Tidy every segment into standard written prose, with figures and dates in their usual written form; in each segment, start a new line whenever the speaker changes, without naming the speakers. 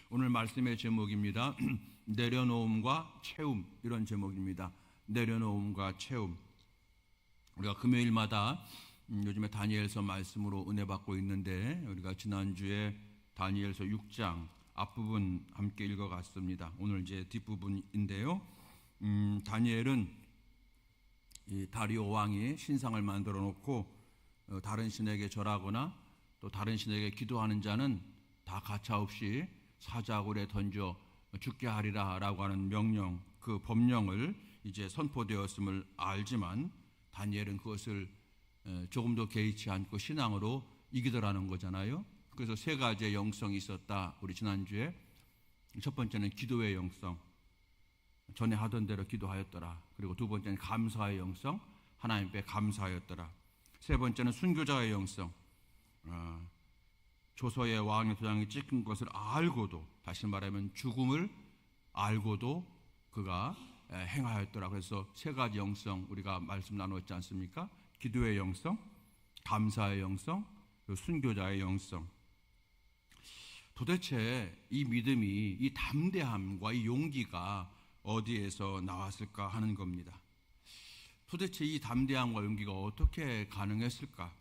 오늘 말씀의 제목입니다. 내려놓음과 채움, 이런 제목입니다. 내려놓음과 채움. 우리가 금요일마다 요즘에 다니엘서 말씀으로 은혜 받고 있는데, 우리가 지난주에 다니엘서 6장 앞부분 함께 읽어갔습니다. 오늘 이제 뒷부분인데요. 다니엘은 이 다리오 왕이 신상을 만들어 놓고 다른 신에게 절하거나 또 다른 신에게 기도하는 자는 다 가차없이 사자굴에 던져 죽게 하리라 라고 하는 명령, 그 법령을 이제 선포되었음을 알지만 다니엘은 그것을 조금도 개의치 않고 신앙으로 이기더라는 거잖아요. 그래서 세 가지의 영성이 있었다. 우리 지난주에 첫 번째는 기도의 영성, 전에 하던 대로 기도하였더라. 그리고 두 번째는 감사의 영성, 하나님 앞에 감사하였더라. 세 번째는 순교자의 영성, 조서의 왕의 도장이 찍힌 것을 알고도, 다시 말하면 죽음을 알고도 그가 행하였더라. 그래서 세 가지 영성 우리가 말씀 나누었지 않습니까? 기도의 영성, 감사의 영성, 순교자의 영성. 도대체 이 믿음이, 이 담대함과 이 용기가 어디에서 나왔을까 하는 겁니다. 도대체 이 담대함과 용기가 어떻게 가능했을까?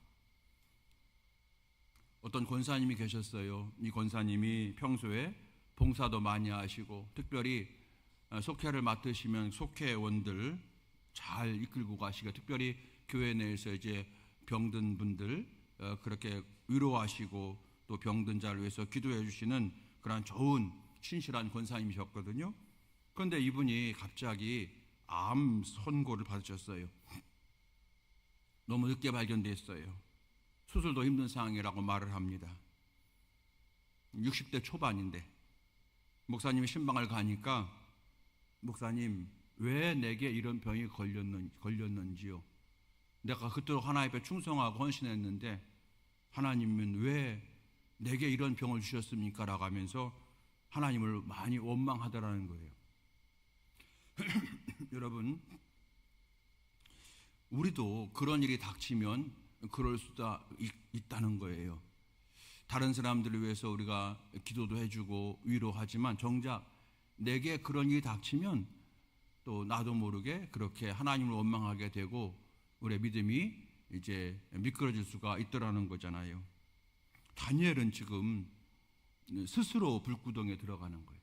어떤 권사님이 계셨어요. 이 권사님이 평소에 봉사도 많이 하시고, 특별히 속회를 맡으시면 속회원들 잘 이끌고 가시고, 특별히 교회 내에서 이제 병든 분들 그렇게 위로하시고 또 병든 자를 위해서 기도해 주시는 그런 좋은 신실한 권사님이셨거든요. 그런데 이분이 갑자기 암 선고를 받으셨어요. 너무 늦게 발견됐어요. 수술도 힘든 상황이라고 말을 합니다. 60대 초반인데 목사님이 신방을 가니까, 목사님 왜 내게 이런 병이 걸렸는지요? 내가 그토록 하나님 앞에 충성하고 헌신했는데 하나님은 왜 내게 이런 병을 주셨습니까? 라고 하면서 하나님을 많이 원망하더라는 거예요. 여러분, 우리도 그런 일이 닥치면 그럴 수도 있다는 거예요. 다른 사람들을 위해서 우리가 기도도 해주고 위로하지만 정작 내게 그런 일이 닥치면 또 나도 모르게 그렇게 하나님을 원망하게 되고 우리의 믿음이 이제 미끄러질 수가 있더라는 거잖아요. 다니엘은 지금 스스로 불구덩이에 들어가는 거예요.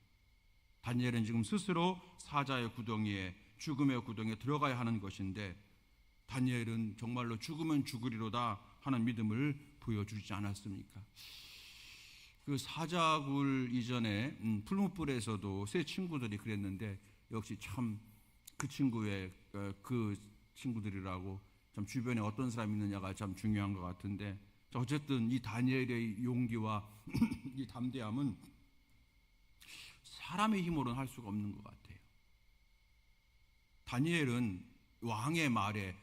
다니엘은 지금 스스로 사자의 구덩이에, 죽음의 구덩이에 들어가야 하는 것인데, 다니엘은 정말로 죽으면 죽으리로다 하는 믿음을 보여주지 않았습니까? 그 사자굴 이전에 풀무불에서도 세 친구들이 그랬는데, 역시 참 그 친구들이라고 참 주변에 어떤 사람이 있느냐가 참 중요한 것 같은데, 어쨌든 이 다니엘의 용기와 이 담대함은 사람의 힘으로는 할 수가 없는 것 같아요. 다니엘은 왕의 말에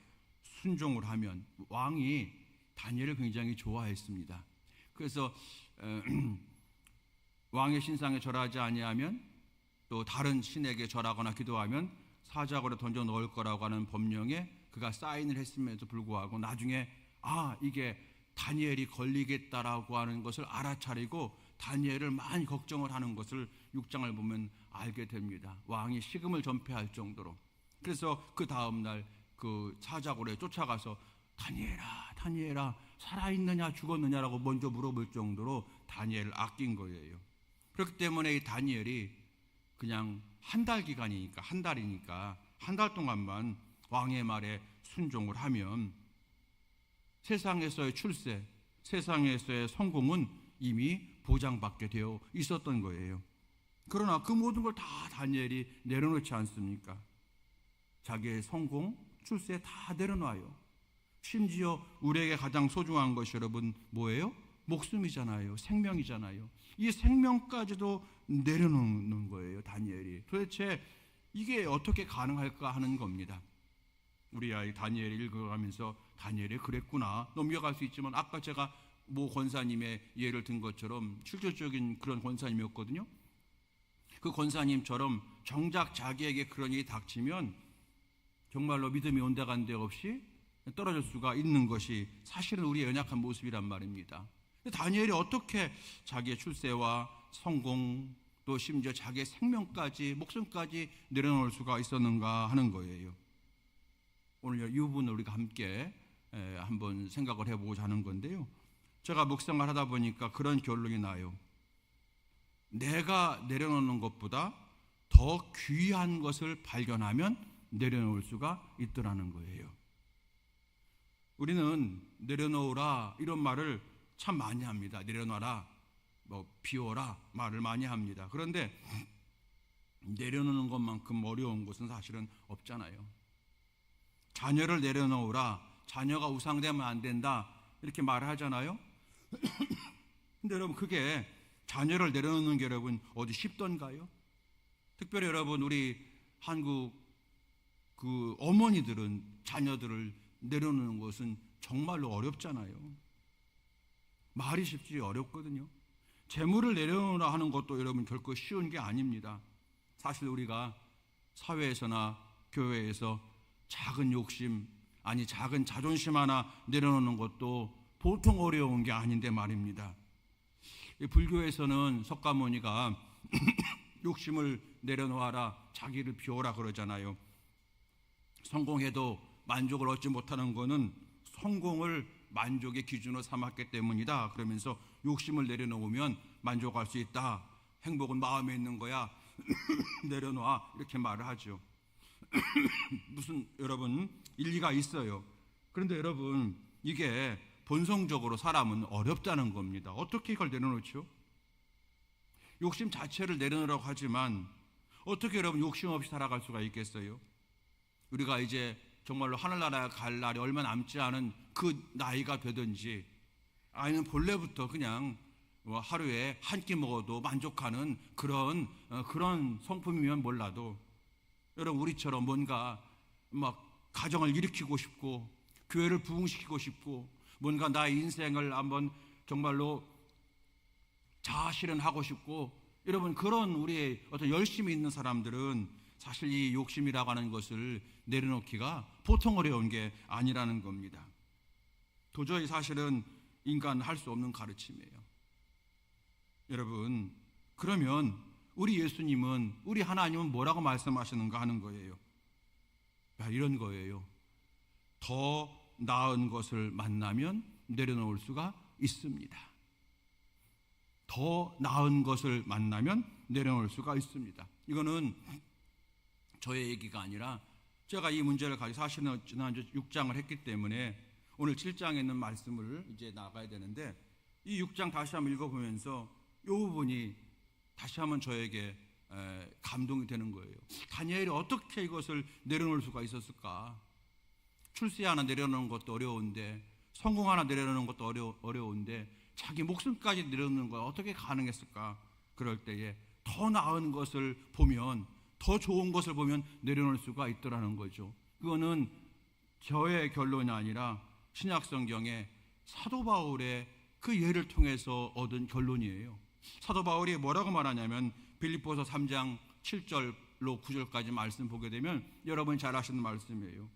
순종을 하면, 왕이 다니엘을 굉장히 좋아했습니다. 그래서 왕의 신상에 절하지 아니하면, 또 다른 신에게 절하거나 기도하면 사자굴에 던져 넣을 거라고 하는 법령에 그가 사인을 했음에도 불구하고 나중에 이게 다니엘이 걸리겠다라고 하는 것을 알아차리고 다니엘을 많이 걱정을 하는 것을 6장을 보면 알게 됩니다. 왕이 식음을 전폐할 정도로. 그래서 그 다음날 그 사자굴에 쫓아가서 다니엘아 살아있느냐 죽었느냐라고 먼저 물어볼 정도로 다니엘을 아낀 거예요. 그렇기 때문에 이 다니엘이 그냥 한 달 기간이니까, 한 달 동안만 왕의 말에 순종을 하면 세상에서의 출세, 세상에서의 성공은 이미 보장받게 되어 있었던 거예요. 그러나 그 모든 걸 다 다니엘이 내려놓지 않습니까? 자기의 성공, 출세 다 내려놔요. 심지어 우리에게 가장 소중한 것이 여러분 뭐예요? 목숨이잖아요. 생명이잖아요. 이 생명까지도 내려놓는 거예요, 다니엘이. 도대체 이게 어떻게 가능할까 하는 겁니다. 우리 아이 다니엘을 읽어가면서 다니엘이 그랬구나 넘겨갈 수 있지만, 아까 제가 모 권사님의 예를 든 것처럼 실질적인 그런 권사님이었거든요. 그 권사님처럼 정작 자기에게 그런 일이 닥치면 정말로 믿음이 온데간데 없이 떨어질 수가 있는 것이 사실은 우리의 연약한 모습이란 말입니다. 다니엘이 어떻게 자기의 출세와 성공 또 심지어 자기의 생명까지, 목숨까지 내려놓을 수가 있었는가 하는 거예요. 오늘 이 부분을 우리가 함께 한번 생각을 해보고자 하는 건데요. 제가 묵상을 하다 보니까 그런 결론이 나요. 내가 내려놓는 것보다 더 귀한 것을 발견하면 내려놓을 수가 있더라는 거예요. 우리는 내려놓으라 이런 말을 참 많이 합니다. 내려놔라, 비워라 말을 많이 합니다. 그런데 내려놓는 것만큼 어려운 것은 사실은 없잖아요. 자녀를 내려놓으라, 자녀가 우상되면 안 된다 이렇게 말을 하잖아요. 근데 여러분, 그게 자녀를 내려놓는 게 여러분 어디 쉽던가요? 특별히 여러분, 우리 한국 그 어머니들은 자녀들을 내려놓는 것은 정말로 어렵잖아요. 말이 쉽지 어렵거든요. 재물을 내려놓으라 하는 것도 여러분 결코 쉬운 게 아닙니다. 사실 우리가 사회에서나 교회에서 작은 욕심, 아니 작은 자존심 하나 내려놓는 것도 보통 어려운 게 아닌데 말입니다. 불교에서는 석가모니가 욕심을 내려놓아라, 자기를 비워라 그러잖아요. 성공해도 만족을 얻지 못하는 것은 성공을 만족의 기준으로 삼았기 때문이다. 그러면서 욕심을 내려놓으면 만족할 수 있다. 행복은 마음에 있는 거야. 내려놔. 이렇게 말을 하죠. 무슨 여러분 일리가 있어요. 그런데 여러분, 이게 본성적으로 사람은 어렵다는 겁니다. 어떻게 이걸 내려놓죠? 욕심 자체를 내려놓으라고 하지만 어떻게 여러분 욕심 없이 살아갈 수가 있겠어요? 우리가 이제 정말로 하늘나라에 갈 날이 얼마 남지 않은 그 나이가 되든지, 아니면 본래부터 그냥 하루에 한 끼 먹어도 만족하는 그런 성품이면 몰라도, 여러분 우리처럼 뭔가 막 가정을 일으키고 싶고 교회를 부흥시키고 싶고 뭔가 나의 인생을 한번 정말로 자아실현하고 싶고, 여러분 그런 우리의 어떤 열심이 있는 사람들은 사실 이 욕심이라고 하는 것을 내려놓기가 보통 어려운 게 아니라는 겁니다. 도저히 사실은 인간 할 수 없는 가르침이에요. 여러분, 그러면 우리 예수님은, 우리 하나님은 뭐라고 말씀하시는가 하는 거예요. 이런 거예요. 더 나은 것을 만나면 내려놓을 수가 있습니다. 더 나은 것을 만나면 내려놓을 수가 있습니다. 이거는 저의 얘기가 아니라 제가 이 문제를 가지고 사실은 지난주 6장을 했기 때문에 오늘 7장에 있는 말씀을 이제 나가야 되는데, 이 6장 다시 한번 읽어보면서 이 부분이 다시 한번 저에게 감동이 되는 거예요. 다니엘이 어떻게 이것을 내려놓을 수가 있었을까? 출세 하나 내려놓는 것도 어려운데, 성공 하나 내려놓는 것도 어려운데 자기 목숨까지 내려놓는 거 어떻게 가능했을까? 그럴 때에 더 나은 것을 보면, 더 좋은 것을 보면 내려놓을 수가 있더라는 거죠. 그거는 저의 결론이 아니라 신약 성경의 사도 바울의 그 예를 통해서 얻은 결론이에요. 사도 바울이 뭐라고 말하냐면 빌립보서 3장 7절로 9절까지 말씀 보게 되면 여러분이 잘 아시는 말씀이에요.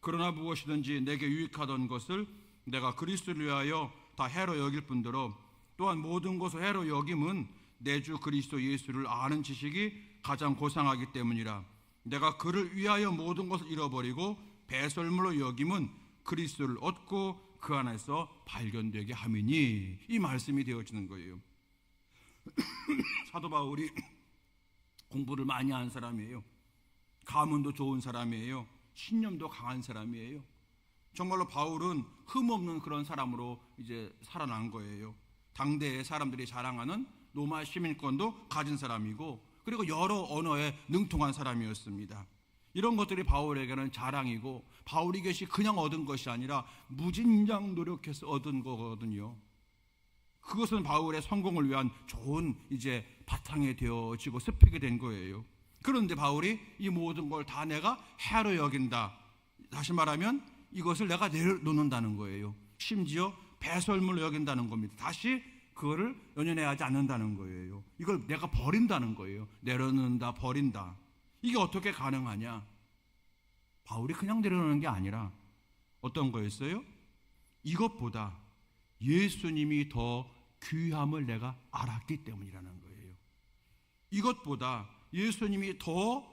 그러나 무엇이든지 내게 유익하던 것을 내가 그리스도를 위하여 다 해로 여길 뿐더러 또한 모든 것을 해로 여김은 내 주 그리스도 예수를 아는 지식이 가장 고상하기 때문이라. 내가 그를 위하여 모든 것을 잃어버리고 배설물로 여김은 그리스도를 얻고 그 안에서 발견되게 함이니, 이 말씀이 되어지는 거예요. 사도 바울이 공부를 많이 한 사람이에요. 가문도 좋은 사람이에요. 신념도 강한 사람이에요. 정말로 바울은 흠없는 그런 사람으로 이제 살아난 거예요. 당대의 사람들이 자랑하는 로마 시민권도 가진 사람이고, 그리고 여러 언어에 능통한 사람이었습니다. 이런 것들이 바울에게는 자랑이고, 바울이 이것이 그냥 얻은 것이 아니라 무진장 노력해서 얻은 거거든요. 그것은 바울의 성공을 위한 좋은 이제 바탕이 되어지고 스펙이 된 거예요. 그런데 바울이 이 모든 걸 다 내가 해로 여긴다. 다시 말하면 이것을 내가 내려놓는다는 거예요. 심지어 배설물로 여긴다는 겁니다. 다시 그거를 연연해하지 않는다는 거예요. 이걸 내가 버린다는 거예요. 내려놓는다, 버린다. 이게 어떻게 가능하냐? 바울이 그냥 내려놓는 게 아니라 어떤 거였어요? 이것보다 예수님이 더 귀함을 내가 알았기 때문이라는 거예요. 이것보다 예수님이 더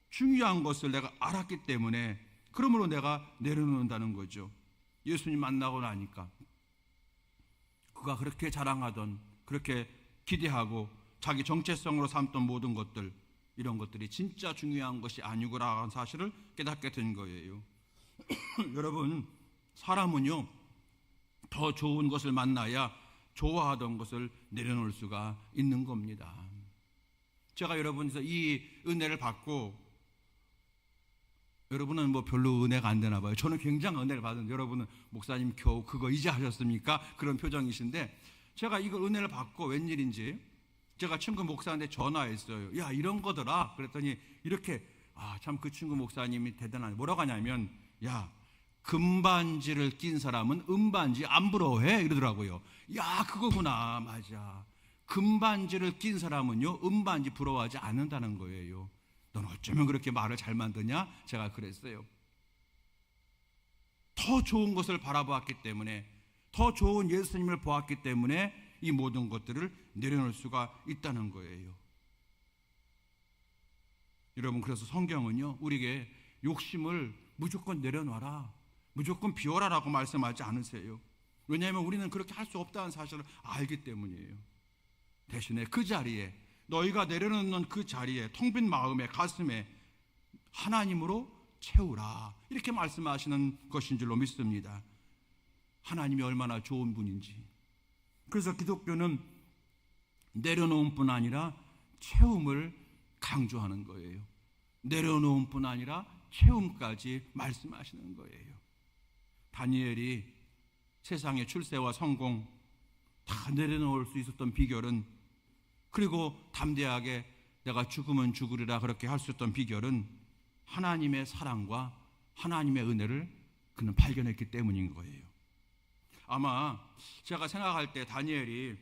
중요한 것을 내가 알았기 때문에 그러므로 내가 내려놓는다는 거죠. 예수님 만나고 나니까 그가 그렇게 자랑하던, 그렇게 기대하고 자기 정체성으로 삼던 모든 것들, 이런 것들이 진짜 중요한 것이 아니구나 하는 사실을 깨닫게 된 거예요. 여러분, 사람은요 더 좋은 것을 만나야 좋아하던 것을 내려놓을 수가 있는 겁니다. 제가 여러분에서 이 은혜를 받고, 여러분은 뭐 별로 은혜가 안 되나 봐요. 저는 굉장히 은혜를 받은, 여러분은 목사님 겨우 그거 이제 하셨습니까? 그런 표정이신데, 제가 이걸 은혜를 받고 웬일인지 제가 친구 목사한테 전화했어요. 야, 이런 거더라. 그랬더니 이렇게, 참 그 친구 목사님이 대단하네. 뭐라고 하냐면, 야, 금반지를 낀 사람은 은반지 안 부러워해 이러더라고요. 야, 그거구나. 맞아. 금반지를 낀 사람은요 은반지 부러워하지 않는다는 거예요. 넌 어쩌면 그렇게 말을 잘 만드냐? 제가 그랬어요. 더 좋은 것을 바라보았기 때문에, 더 좋은 예수님을 보았기 때문에 이 모든 것들을 내려놓을 수가 있다는 거예요. 여러분, 그래서 성경은요 우리에게 욕심을 무조건 내려놔라, 무조건 비워라라고 말씀하지 않으세요. 왜냐하면 우리는 그렇게 할 수 없다는 사실을 알기 때문이에요. 대신에 그 자리에, 너희가 내려놓는 그 자리에 텅 빈 마음에, 가슴에 하나님으로 채우라, 이렇게 말씀하시는 것인 줄로 믿습니다. 하나님이 얼마나 좋은 분인지. 그래서 기독교는 내려놓은 뿐 아니라 채움을 강조하는 거예요. 내려놓은 뿐 아니라 채움까지 말씀하시는 거예요. 다니엘이 세상의 출세와 성공 다 내려놓을 수 있었던 비결은, 그리고 담대하게 내가 죽으면 죽으리라 그렇게 할 수 있었던 비결은 하나님의 사랑과 하나님의 은혜를 그는 발견했기 때문인 거예요. 아마 제가 생각할 때 다니엘이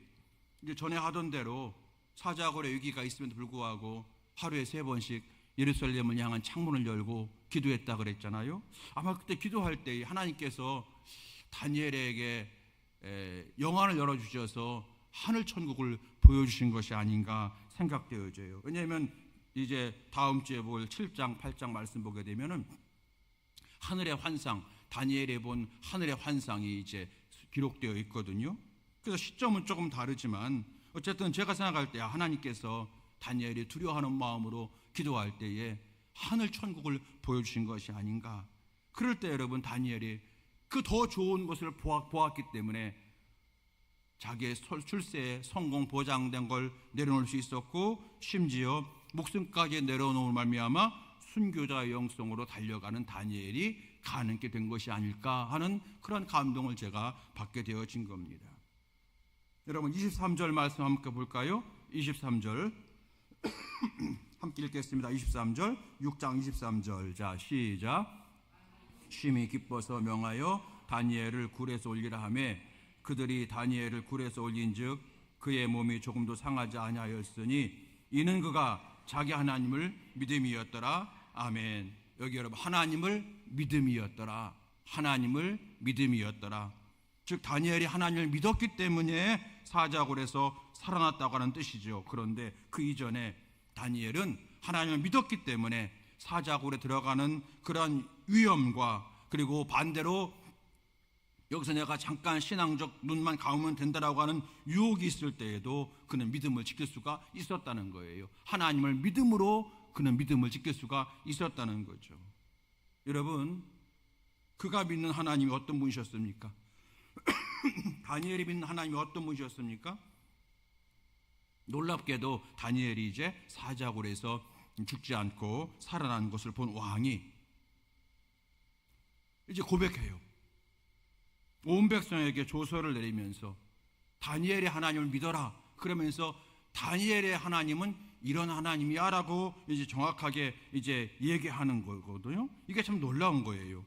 이제 전에 하던 대로 사자굴의 위기가 있음에도 불구하고 하루에 3번씩 예루살렘을 향한 창문을 열고 기도했다 그랬잖아요. 아마 그때 기도할 때 하나님께서 다니엘에게 영안을 열어주셔서 하늘 천국을 보여주신 것이 아닌가 생각되어져요. 왜냐하면 이제 다음 주에 볼 7장 8장 말씀 보게 되면은 하늘의 환상, 다니엘이 본 하늘의 환상이 이제 기록되어 있거든요. 그래서 시점은 조금 다르지만 어쨌든 제가 생각할 때 하나님께서 다니엘이 두려워하는 마음으로 기도할 때에 하늘 천국을 보여주신 것이 아닌가. 그럴 때 여러분, 다니엘이 그 더 좋은 것을 보았기 때문에 자기의 출세에 성공 보장된 걸 내려놓을 수 있었고, 심지어 목숨까지 내려놓을 말미암아 순교자의 영성으로 달려가는 다니엘이 가능하게 된 것이 아닐까 하는 그런 감동을 제가 받게 되어진 겁니다. 여러분, 23절 말씀 함께 볼까요? 23절 함께 읽겠습니다. 23절, 6장 23절. 자, 시작. 심히 기뻐서 명하여 다니엘을 굴에서 올리라 하매 그들이 다니엘을 굴에서 올린즉 그의 몸이 조금도 상하지 아니하였으니 이는 그가 자기 하나님을 믿음이었더라. 아멘. 여기 여러분, 하나님을 믿음이었더라, 하나님을 믿음이었더라. 즉 다니엘이 하나님을 믿었기 때문에 사자굴에서 살아났다고 하는 뜻이죠. 그런데 그 이전에 다니엘은 하나님을 믿었기 때문에 사자굴에 들어가는 그런 위험과, 그리고 반대로 여기서 내가 잠깐 신앙적 눈만 감으면 된다라고 하는 유혹이 있을 때에도 그는 믿음을 지킬 수가 있었다는 거예요. 하나님을 믿음으로 그는 믿음을 지킬 수가 있었다는 거죠. 여러분, 그가 믿는 하나님이 어떤 분이셨습니까? 다니엘이 믿는 하나님이 어떤 분이셨습니까? 놀랍게도 다니엘이 이제 사자굴에서 죽지 않고 살아난 것을 본 왕이 이제 고백해요. 온 백성에게 조서를 내리면서 다니엘의 하나님을 믿어라, 그러면서 다니엘의 하나님은 이런 하나님이야 라고 이제 정확하게 이제 얘기하는 거거든요. 이게 참 놀라운 거예요.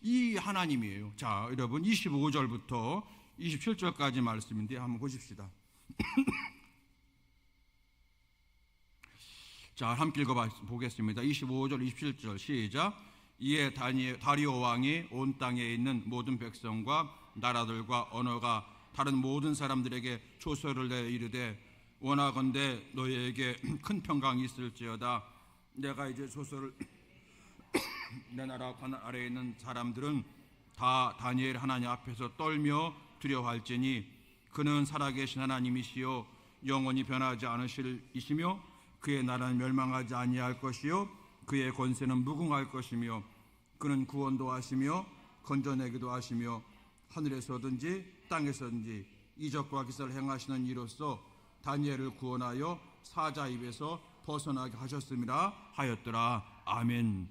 이 하나님이에요. 자, 여러분 25절부터 27절까지 말씀인데 한번 보십시다. 자, 함께 읽어보겠습니다. 25절 27절 시작. 이에 다리오 왕이 온 땅에 있는 모든 백성과 나라들과 언어가 다른 모든 사람들에게 조서를 내 이르되 원하건대 너희에게 큰 평강이 있을지어다. 내가 이제 소설을 내 나라 관 아래에 있는 사람들은 다 다니엘 하나님 앞에서 떨며 두려워할지니 그는 살아계신 하나님이시요 영원히 변하지 않으실 이시며 그의 나라는 멸망하지 아니할 것이요 그의 권세는 무궁할 것이며 그는 구원도 하시며 건져내기도 하시며 하늘에서든지 땅에서든지 이적과 기사를 행하시는 이로써 다니엘을 구원하여 사자 입에서 벗어나게 하셨음이라 하였더라. 아멘.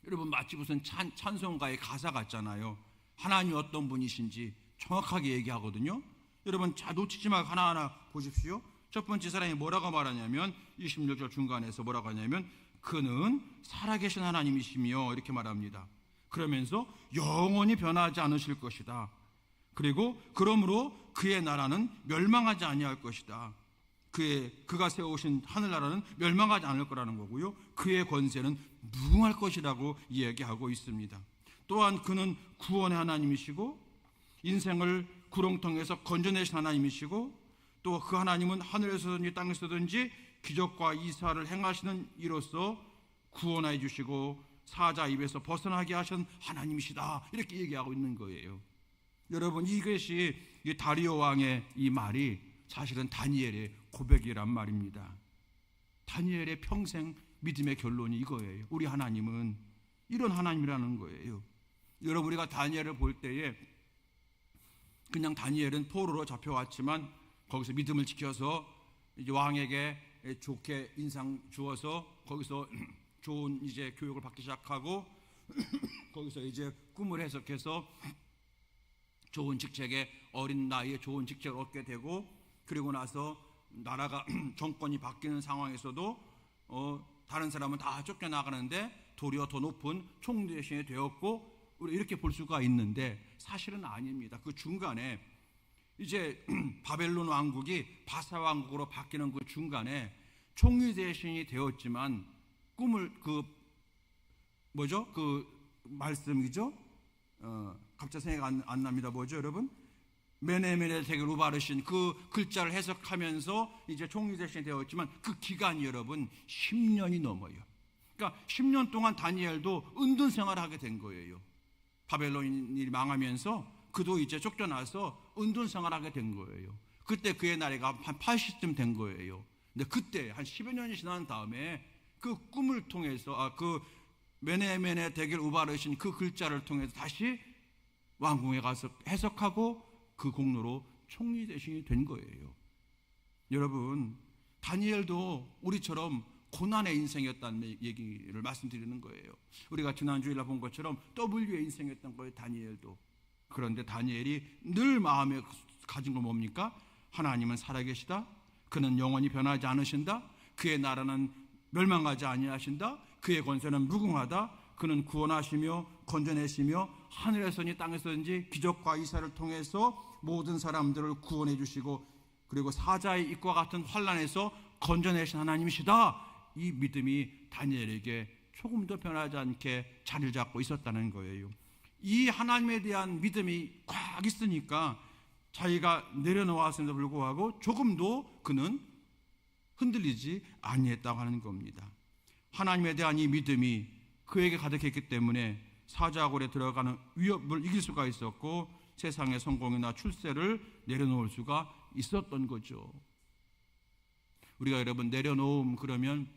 여러분, 마치 무슨 찬송가의 가사 같잖아요. 하나님이 어떤 분이신지 정확하게 얘기하거든요. 여러분, 자 놓치지 말고 하나하나 보십시오. 첫 번째 사람이 뭐라고 말하냐면 26절 중간에서 뭐라고 하냐면 그는 살아계신 하나님이시며 이렇게 말합니다. 그러면서 영원히 변하지 않으실 것이다. 그리고 그러므로 그의 나라는 멸망하지 아니할 것이다. 그가 세우신 하늘나라는 멸망하지 않을 거라는 거고요. 그의 권세는 무궁할 것이라고 이야기하고 있습니다. 또한 그는 구원의 하나님이시고 인생을 구렁텅이에서 건져내신 하나님이시고 또 그 하나님은 하늘에서든지 땅에서든지 기적과 이사를 행하시는 이로써 구원해 주시고 사자 입에서 벗어나게 하신 하나님이시다. 이렇게 얘기하고 있는 거예요. 여러분, 이것이 이 다리오 왕의 이 말이 사실은 다니엘의 고백이란 말입니다. 다니엘의 평생 믿음의 결론이 이거예요. 우리 하나님은 이런 하나님이라는 거예요. 여러분, 우리가 다니엘을 볼 때에 그냥 다니엘은 포로로 잡혀왔지만 거기서 믿음을 지켜서 이제 왕에게 좋게 인상 주어서 거기서 좋은 이제 교육을 받기 시작하고 거기서 이제 꿈을 해석해서 좋은 직책에 어린 나이에 좋은 직책을 얻게 되고 그리고 나서 나라가 정권이 바뀌는 상황에서도 다른 사람은 다 쫓겨나가는데 도리어 더 높은 총리 대신이 되었고 우리 이렇게 볼 수가 있는데 사실은 아닙니다. 그 중간에 이제 바벨론 왕국이 바사 왕국으로 바뀌는 그 중간에 총리 대신이 되었지만 꿈을 그 말씀이죠. 갑자기 생각이 안 납니다. 뭐죠, 여러분? 메네메네 대결 우바르신 그 글자를 해석하면서 이제 총리 대신이 되었지만 그 기간이 여러분 10년이 넘어요. 그러니까 10년 동안 다니엘도 은둔 생활을 하게 된 거예요. 바벨론이 망하면서 그도 이제 쫓겨나서 은둔 생활하게 된 거예요. 그때 그의 나이가 한 80쯤 된 거예요. 근데 그때 한 10여 년이 지난 다음에 그 꿈을 통해서 그 메네메네 대결 우바르신 그 글자를 통해서 다시 왕궁에 가서 해석하고 그 공로로 총리 대신이 된 거예요. 여러분, 다니엘도 우리처럼 고난의 인생이었다는 얘기를 말씀드리는 거예요. 우리가 지난주일날 본 것처럼 W의 인생이었던 거예요, 다니엘도. 그런데 다니엘이 늘 마음에 가진 건 뭡니까? 하나님은 살아계시다. 그는 영원히 변하지 않으신다. 그의 나라는 멸망하지 아니하신다. 그의 권세는 무궁하다. 그는 구원하시며 건져내시며 하늘에서니 땅에서든지 기적과 이사를 통해서 모든 사람들을 구원해 주시고 그리고 사자의 입과 같은 환난에서 건져내신 하나님이시다. 이 믿음이 다니엘에게 조금도 변하지 않게 자리를 잡고 있었다는 거예요. 이 하나님에 대한 믿음이 꽉 있으니까 자기가 내려놓았음에도 불구하고 조금도 그는 흔들리지 아니했다고 하는 겁니다. 하나님에 대한 이 믿음이 그에게 가득했기 때문에 사자굴에 들어가는 위협을 이길 수가 있었고 세상의 성공이나 출세를 내려놓을 수가 있었던 거죠. 우리가 여러분 내려놓음 그러면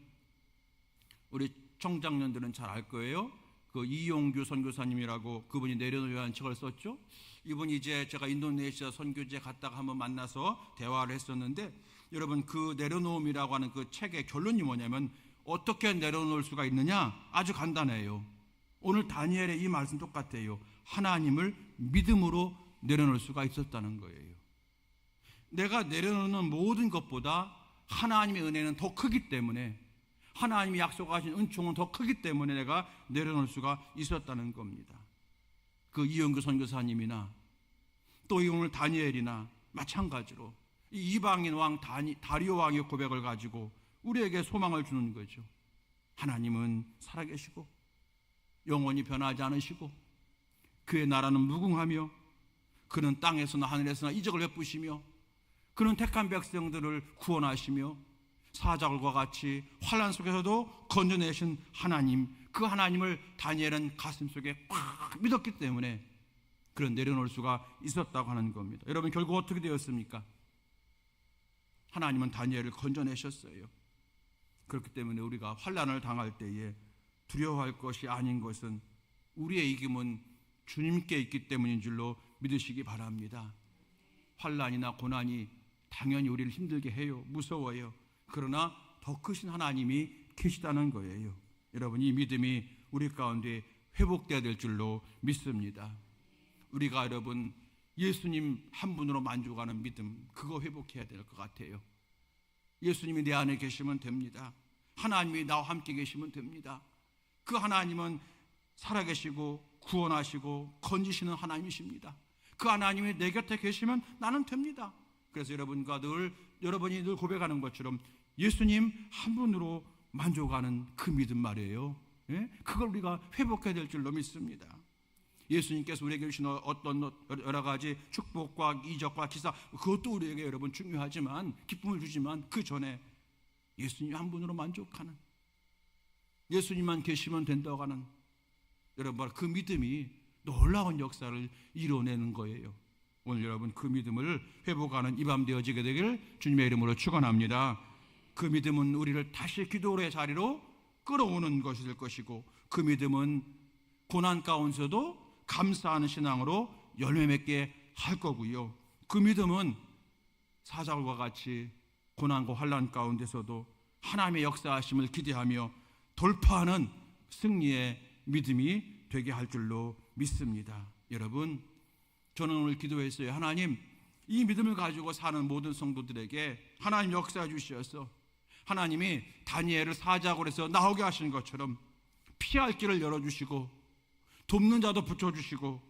우리 청장년들은 잘 알 거예요. 그 이용규 선교사님이라고 그분이 내려놓으라는 책을 썼죠. 이분이 이제 제가 인도네시아 선교지에 갔다가 한번 만나서 대화를 했었는데 여러분 그 내려놓음이라고 하는 그 책의 결론이 뭐냐면 어떻게 내려놓을 수가 있느냐? 아주 간단해요. 오늘 다니엘의 이 말씀 똑같아요. 하나님을 믿음으로 내려놓을 수가 있었다는 거예요. 내가 내려놓는 모든 것보다 하나님의 은혜는 더 크기 때문에 하나님이 약속하신 은총은 더 크기 때문에 내가 내려놓을 수가 있었다는 겁니다. 그 이영규 선교사님이나 또 오늘 다니엘이나 마찬가지로 이 이방인 왕 다리오 왕의 고백을 가지고 우리에게 소망을 주는 거죠. 하나님은 살아계시고 영원히 변하지 않으시고 그의 나라는 무궁하며 그는 땅에서나 하늘에서나 이적을 베푸시며 그는 택한 백성들을 구원하시며 사자굴과 같이 환난 속에서도 건져내신 하나님, 그 하나님을 다니엘은 가슴속에 꽉 믿었기 때문에 그런 내려놓을 수가 있었다고 하는 겁니다. 여러분, 결국 어떻게 되었습니까? 하나님은 다니엘을 건져내셨어요. 그렇기 때문에 우리가 환난을 당할 때에 두려워할 것이 아닌 것은 우리의 이김은 주님께 있기 때문인 줄로 믿으시기 바랍니다. 환난이나 고난이 당연히 우리를 힘들게 해요. 무서워요. 그러나 더 크신 하나님이 계시다는 거예요. 여러분, 이 믿음이 우리 가운데 회복되어야 될 줄로 믿습니다. 우리가 여러분 예수님 한 분으로 만족하는 믿음, 그거 회복해야 될 것 같아요. 예수님이 내 안에 계시면 됩니다. 하나님이 나와 함께 계시면 됩니다. 그 하나님은 살아계시고 구원하시고 건지시는 하나님이십니다. 그 하나님이 내 곁에 계시면 나는 됩니다. 그래서 여러분이 늘 고백하는 것처럼 예수님 한 분으로 만족하는 그 믿음 말이에요. 예? 그걸 우리가 회복해야 될 줄로 믿습니다. 예수님께서 우리에게 주신 어떤 여러 가지 축복과 이적과 기사, 그것도 우리에게 여러분 중요하지만, 기쁨을 주지만, 그 전에 예수님 한 분으로 만족하는, 예수님만 계시면 된다고 하는 여러분 그 믿음이 놀라운 역사를 이뤄내는 거예요. 오늘 여러분 그 믿음을 회복하는 이 밤 되어지게 되기를 주님의 이름으로 축원합니다. 그 믿음은 우리를 다시 기도의 자리로 끌어오는 것이 될 것이고, 그 믿음은 고난 가운데서도 감사하는 신앙으로 열매 맺게 할 거고요. 그 믿음은 사자굴과 같이 고난과 환난 가운데서도 하나님의 역사하심을 기대하며 돌파하는 승리의 믿음이 되게 할 줄로 믿습니다. 여러분, 저는 오늘 기도했어요. 하나님, 이 믿음을 가지고 사는 모든 성도들에게 하나님 역사해 주셔서 하나님이 다니엘을 사자굴에서 나오게 하신 것처럼 피할 길을 열어주시고, 돕는 자도 붙여주시고,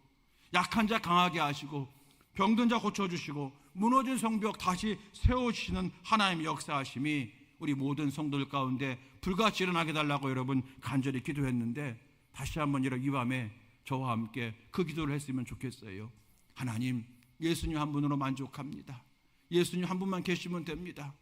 약한 자 강하게 하시고, 병든 자 고쳐주시고, 무너진 성벽 다시 세우시는 하나님의 역사하심이 우리 모든 성도들 가운데 불같이 일어나게 달라고 여러분 간절히 기도했는데, 다시 한번 이 밤에 저와 함께 그 기도를 했으면 좋겠어요. 하나님, 예수님 한 분으로 만족합니다. 예수님 한 분만 계시면 됩니다.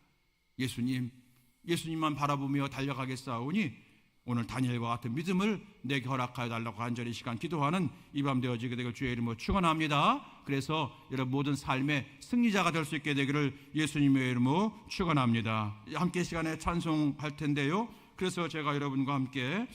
예수님만 바라보며 달려가겠사오니 오늘 다니엘과 같은 믿음을 내게 허락하여 달라고 간절히 시간 기도하는 이 밤 되어지게 되길 주의 이름으로 축원합니다. 그래서 여러분 모든 삶의 승리자가 될 수 있게 되기를 예수님의 이름으로 축원합니다. 함께 시간에 찬송할 텐데요. 그래서 제가 여러분과 함께